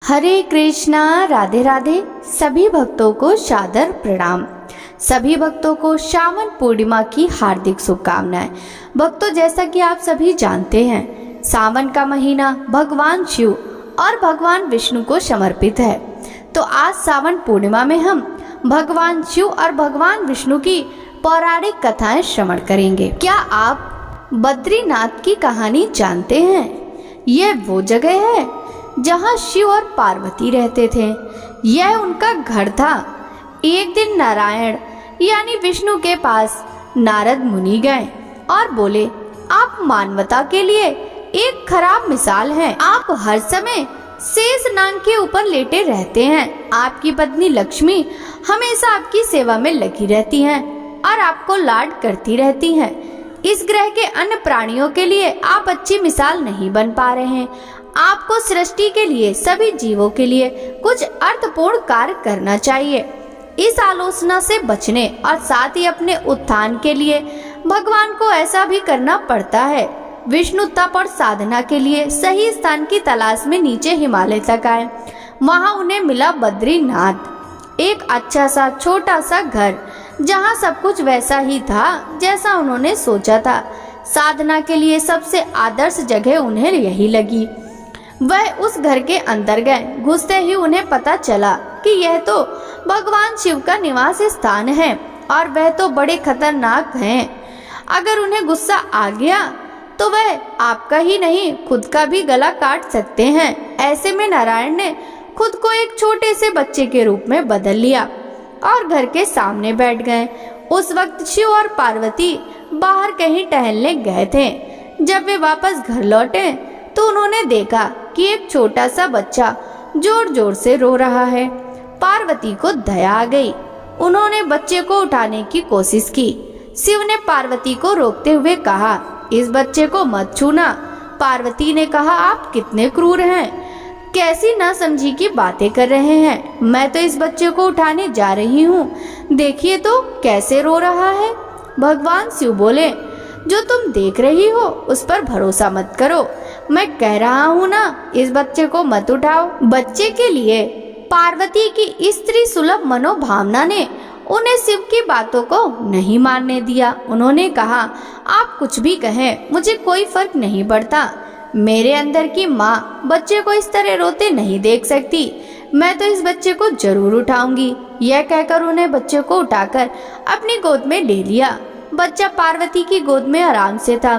हरे कृष्णा, राधे राधे। सभी भक्तों को सादर प्रणाम। सभी भक्तों को श्रावण पूर्णिमा की हार्दिक शुभकामनाएं। भक्तों, जैसा कि आप सभी जानते हैं, सावन का महीना भगवान शिव और भगवान विष्णु को समर्पित है। तो आज सावन पूर्णिमा में हम भगवान शिव और भगवान विष्णु की पौराणिक कथाएं श्रवण करेंगे। क्या आप बद्रीनाथ की कहानी जानते हैं? यह वो जगह है जहाँ शिव और पार्वती रहते थे। यह उनका घर था। एक दिन नारायण यानी विष्णु के पास नारद मुनि गए और बोले, आप मानवता के लिए एक खराब मिसाल हैं। आप हर समय शेष नाग के ऊपर लेटे रहते हैं। आपकी पत्नी लक्ष्मी हमेशा आपकी सेवा में लगी रहती हैं और आपको लाड करती रहती हैं। इस ग्रह के अन्य प्राणियों के लिए आप अच्छी मिसाल नहीं बन पा रहे हैं। आपको सृष्टि के लिए, सभी जीवों के लिए कुछ अर्थपूर्ण कार्य करना चाहिए। इस आलोचना से बचने और साथ ही अपने उत्थान के लिए भगवान को ऐसा भी करना पड़ता है। विष्णु तप और साधना के लिए सही स्थान की तलाश में नीचे हिमालय तक आए। वहां उन्हें मिला बद्रीनाथ, एक अच्छा सा छोटा सा घर जहां सब कुछ वैसा ही था जैसा उन्होंने सोचा था। साधना के लिए सबसे आदर्श जगह उन्हें यही लगी। वह उस घर के अंदर गए। घुसते ही उन्हें पता चला कि यह तो भगवान शिव का निवास स्थान है और वह तो बड़े खतरनाक हैं। अगर उन्हें गुस्सा आ गया तो वह आपका ही नहीं, खुद का भी गला काट सकते हैं। ऐसे में नारायण ने खुद को एक छोटे से बच्चे के रूप में बदल लिया और घर के सामने बैठ गए। उस वक्त शिव और पार्वती बाहर कहीं टहलने गए थे। जब वे वापस घर लौटे तो उन्होंने देखा कि एक छोटा सा बच्चा जोर जोर से रो रहा है। पार्वती को दया आ गई। उन्होंने बच्चे को उठाने की कोशिश की। शिव ने पार्वती को रोकते हुए कहा, इस बच्चे को मत छूना। पार्वती ने कहा, आप कितने क्रूर हैं, कैसी नासमझी की बातें कर रहे हैं। मैं तो इस बच्चे को उठाने जा रही हूँ, देखिए तो कैसे रो रहा है। भगवान शिव बोले, जो तुम देख रही हो उस पर भरोसा मत करो। मैं कह रहा हूँ ना, इस बच्चे को मत उठाओ। बच्चे के लिए पार्वती की स्त्री सुलभ मनोभावना ने उन्हें शिव की बातों को नहीं मानने दिया। उन्होंने कहा, आप कुछ भी कहें, मुझे कोई फर्क नहीं पड़ता। मेरे अंदर की माँ बच्चे को इस तरह रोते नहीं देख सकती। मैं तो इस बच्चे को जरूर उठाऊंगी। यह कहकर उन्हें बच्चे को उठाकर अपनी गोद में ले लिया। बच्चा पार्वती की गोद में आराम से था।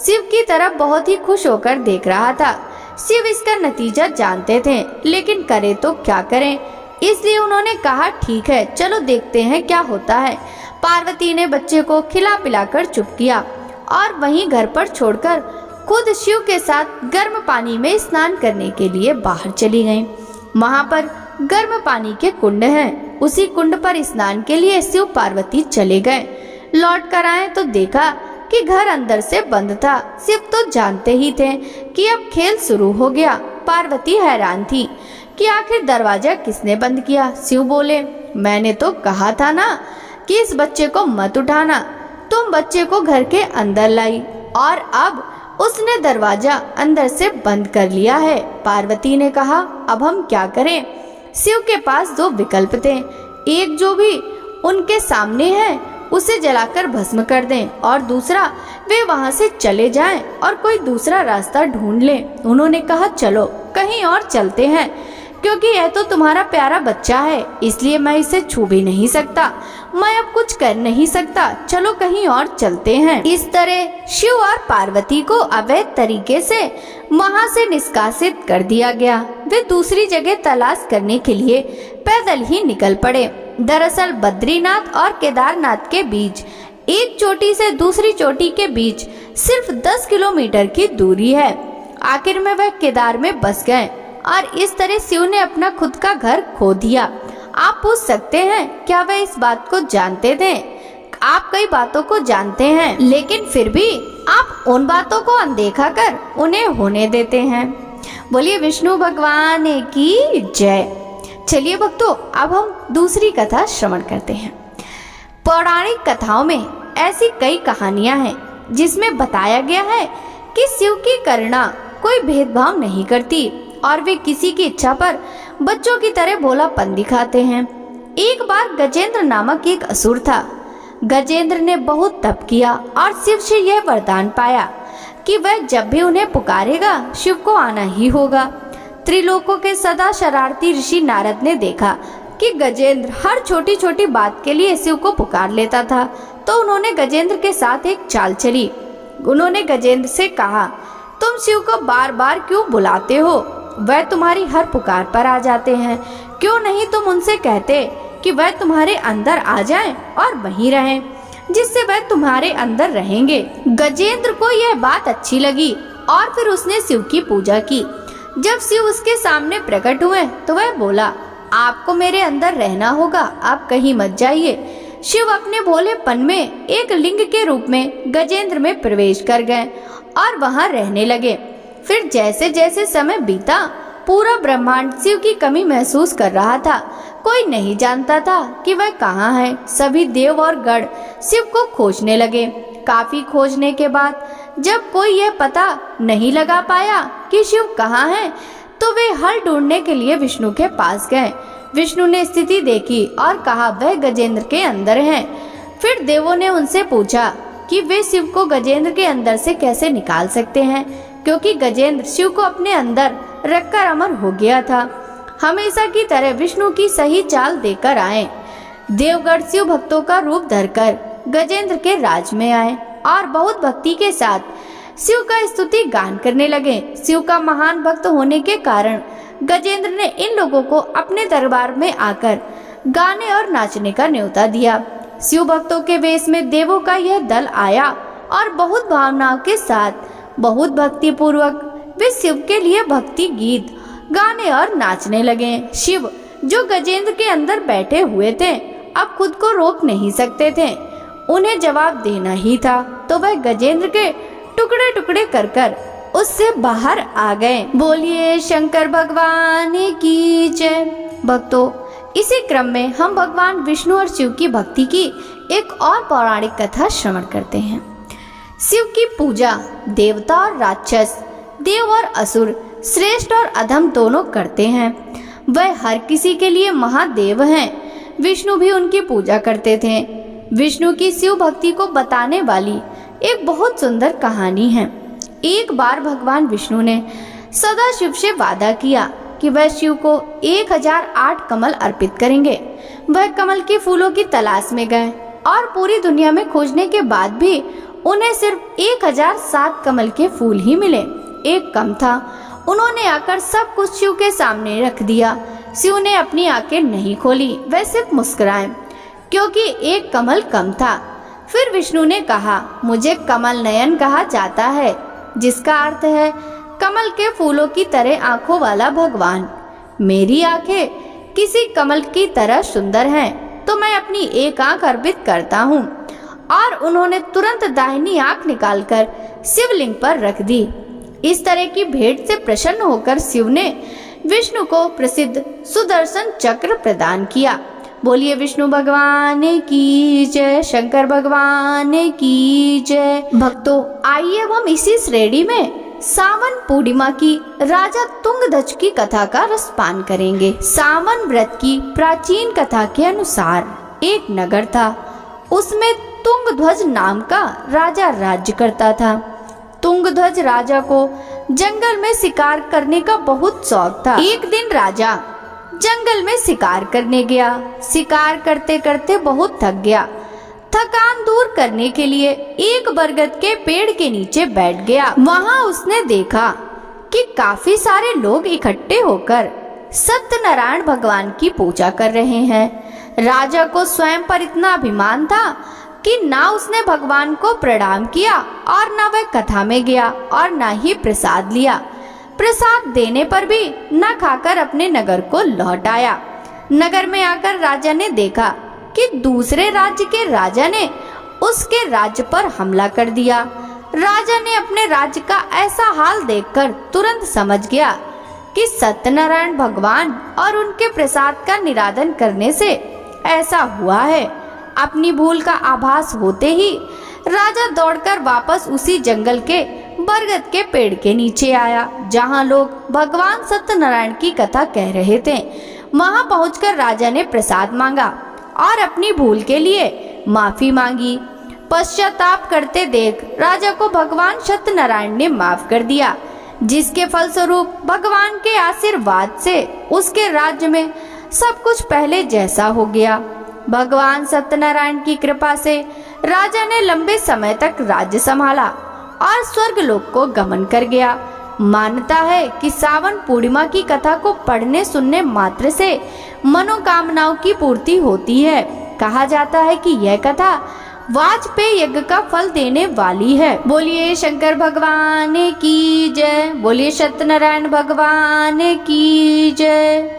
शिव की तरफ बहुत ही खुश होकर देख रहा था। शिव इसका नतीजा जानते थे, लेकिन करे तो क्या करें, इसलिए उन्होंने कहा, ठीक है, चलो देखते हैं क्या होता है। पार्वती ने बच्चे को खिला पिलाकर चुप किया और वहीं घर पर छोड़कर खुद शिव के साथ गर्म पानी में स्नान करने के लिए बाहर चली गईं। वहां पर गर्म पानी के कुंड हैं। उसी कुंड पर स्नान के लिए शिव पार्वती चले गए। लौट कर आए तो देखा कि घर अंदर से बंद था। शिव तो जानते ही थे कि अब खेल शुरू हो गया। पार्वती हैरान थी कि आखिर दरवाजा किसने बंद किया। शिव बोले, मैंने तो कहा था ना कि इस बच्चे को मत उठाना। तुम बच्चे को घर के अंदर लाई और अब उसने दरवाजा अंदर से बंद कर लिया है। पार्वती ने कहा, अब हम क्या करें? शिव के पास दो विकल्प थे। एक जो भी उनके सामने है उसे जलाकर भस्म कर दें और दूसरा वे वहां से चले जाएं और कोई दूसरा रास्ता ढूंढ लें। उन्होंने कहा, चलो कहीं और चलते हैं, क्योंकि यह तो तुम्हारा प्यारा बच्चा है, इसलिए मैं इसे छू भी नहीं सकता। मैं अब कुछ कर नहीं सकता, चलो कहीं और चलते हैं। इस तरह शिव और पार्वती को अवैध तरीके से वहां से निष्कासित कर दिया गया। वे दूसरी जगह तलाश करने के लिए पैदल ही निकल पड़े। दरअसल बद्रीनाथ और केदारनाथ के बीच, एक चोटी से दूसरी चोटी के बीच सिर्फ 10 किलोमीटर की दूरी है। आखिर में वह केदार में बस गए और इस तरह शिव ने अपना खुद का घर खो दिया। आप पूछ सकते हैं, क्या वह इस बात को जानते थे? आप कई बातों को जानते हैं, लेकिन फिर भी आप उन बातों को अनदेखा कर उन्हें होने देते हैं। बोलिए विष्णु भगवान की जय। चलिए भक्तों, अब हम दूसरी कथा श्रवण करते हैं। पौराणिक कथाओं में ऐसी कई कहानियां हैं जिसमें बताया गया है कि शिव की करुणा कोई भेदभाव नहीं करती और वे किसी की इच्छा पर बच्चों की तरह भोलापन दिखाते हैं। एक बार गजेंद्र नामक एक असुर था। गजेंद्र ने बहुत तप किया और शिव से यह वरदान पाया कि वह जब भी उन्हें पुकारेगा शिव को आना ही होगा। त्रिलोकों के सदा शरारती ऋषि नारद ने देखा कि गजेंद्र हर छोटी छोटी बात के लिए शिव को पुकार लेता था, तो उन्होंने गजेंद्र के साथ एक चाल चली। उन्होंने गजेंद्र से कहा, तुम शिव को बार बार क्यों बुलाते हो? वह तुम्हारी हर पुकार पर आ जाते हैं। क्यों नहीं तुम उनसे कहते कि वह तुम्हारे अंदर आ जाएं और वहीं रहें, जिससे वह तुम्हारे अंदर रहेंगे। गजेंद्र को यह बात अच्छी लगी और फिर उसने शिव की पूजा की। जब शिव उसके सामने प्रकट हुए तो वह बोला, आपको मेरे अंदर रहना होगा, आप कहीं मत जाइए। शिव अपने भोलेपन में एक लिंग के रूप में गजेंद्र में प्रवेश कर गए और वहां रहने लगे। फिर जैसे जैसे समय बीता, पूरा ब्रह्मांड शिव की कमी महसूस कर रहा था। कोई नहीं जानता था कि वह कहाँ है। सभी देव और गण शिव को खोजने लगे। काफी खोजने के बाद जब कोई यह पता नहीं लगा पाया कि शिव कहाँ है, तो वे हल ढूंढने के लिए विष्णु के पास गए। विष्णु ने स्थिति देखी और कहा, वह गजेंद्र के अंदर हैं। फिर देवों ने उनसे पूछा कि वे शिव को गजेंद्र के अंदर से कैसे निकाल सकते हैं, क्योंकि गजेंद्र शिव को अपने अंदर रखकर अमर हो गया था। हमेशा की तरह विष्णु की सही चाल देकर आए। देवगण शिव भक्तों का रूप धरकर गजेंद्र के राज में आए और बहुत भक्ति के साथ शिव का स्तुति गान करने लगे। शिव का महान भक्त होने के कारण गजेंद्र ने इन लोगों को अपने दरबार में आकर गाने और नाचने का न्योता दिया। शिव भक्तों के वेश में देवों का यह दल आया और बहुत भावनाओं के साथ, बहुत भक्ति पूर्वक वे शिव के लिए भक्ति गीत गाने और नाचने लगे। शिव जो गजेंद्र के अंदर बैठे हुए थे, अब खुद को रोक नहीं सकते थे। उन्हें जवाब देना ही था, तो वह गजेंद्र के टुकड़े टुकड़े कर कर उससे बाहर आ गए। बोलिए शंकर भगवान की जय। भक्तों, इसी क्रम में हम भगवान विष्णु और शिव की भक्ति की एक और पौराणिक कथा श्रवण करते हैं। शिव की पूजा देवता और राक्षस, देव और असुर, श्रेष्ठ और अधम दोनों करते हैं। वह हर किसी के लिए महादेव हैं। विष्णु भी उनकी पूजा करते थे। विष्णु की शिव भक्ति को बताने वाली एक बहुत सुंदर कहानी है। एक बार भगवान विष्णु ने सदाशिव से वादा किया कि वह शिव को 1008 कमल अर्पित करेंगे। वह कमल के फूलों की तलाश में गए और पूरी दुनिया में खोजने के बाद भी उन्हें सिर्फ 1007 कमल के फूल ही मिले। एक कम था। उन्होंने आकर सब कुछ शिव के सामने रख दिया। शिव ने अपनी आंखें नहीं खोली, वह सिर्फ मुस्कुराए, क्योंकि एक कमल कम था। फिर विष्णु ने कहा, मुझे कमल नयन कहा जाता है, जिसका अर्थ है कमल के फूलों की तरह आंखों वाला भगवान। मेरी आंखें किसी कमल की तरह सुंदर हैं, तो मैं अपनी एक आंख अर्पित करता हूँ। और उन्होंने तुरंत दाहिनी आंख निकालकर शिवलिंग पर रख दी। इस तरह की भेंट से प्रसन्न होकर शिव ने विष्णु को प्रसिद्ध सुदर्शन चक्र प्रदान किया। बोलिए विष्णु भगवान की जय, शंकर भगवान की जय। भक्तों, आइए अब हम इसी श्रेणी में सावन पूर्णिमा की राजा तुंगध्वज की कथा का रसपान करेंगे। सावन व्रत की प्राचीन कथा के अनुसार एक नगर था। उसमें तुंगध्वज नाम का राजा राज्य करता था। तुंगध्वज राजा को जंगल में शिकार करने का बहुत शौक था। एक दिन राजा जंगल में शिकार करने गया। शिकार करते करते बहुत थक गया। थकान दूर करने के लिए एक बरगद के पेड़ के नीचे बैठ गया। वहां उसने देखा कि काफी सारे लोग इकट्ठे होकर सत्यनारायण भगवान की पूजा कर रहे हैं। राजा को स्वयं पर इतना अभिमान था कि ना उसने भगवान को प्रणाम किया और ना वह कथा में गया और ना ही प्रसाद लिया। प्रसाद देने पर भी न खाकर अपने नगर को लौट आया। नगर में आकर राजा ने देखा कि दूसरे राज्य के राजा ने उसके राज्य पर हमला कर दिया। राजा ने अपने राज्य का ऐसा हाल देखकर तुरंत समझ गया कि सत्यनारायण भगवान और उनके प्रसाद का निरादन करने से ऐसा हुआ है। अपनी भूल का आभास होते ही राजा दौड़कर वापस उसी जंगल के बरगद के पेड़ के नीचे आया, जहां लोग भगवान सत्यनारायण की कथा कह रहे थे। वहां पहुंचकर राजा ने प्रसाद मांगा और अपनी भूल के लिए माफी मांगी। पश्चाताप करते देख राजा को भगवान सत्यनारायण ने माफ कर दिया, जिसके फलस्वरूप भगवान के आशीर्वाद से उसके राज्य में सब कुछ पहले जैसा हो गया। भगवान सत्यनारायण की कृपा से राजा ने लंबे समय तक राज्य संभाला और स्वर्गलोक को गमन कर गया। मान्यता है कि सावन पूर्णिमा की कथा को पढ़ने सुनने मात्र से मनोकामनाओं की पूर्ति होती है। कहा जाता है कि यह कथा वाजपेयी यज्ञ का फल देने वाली है। बोलिए शंकर भगवान की जय, बोलिए सत्यनारायण भगवान की जय।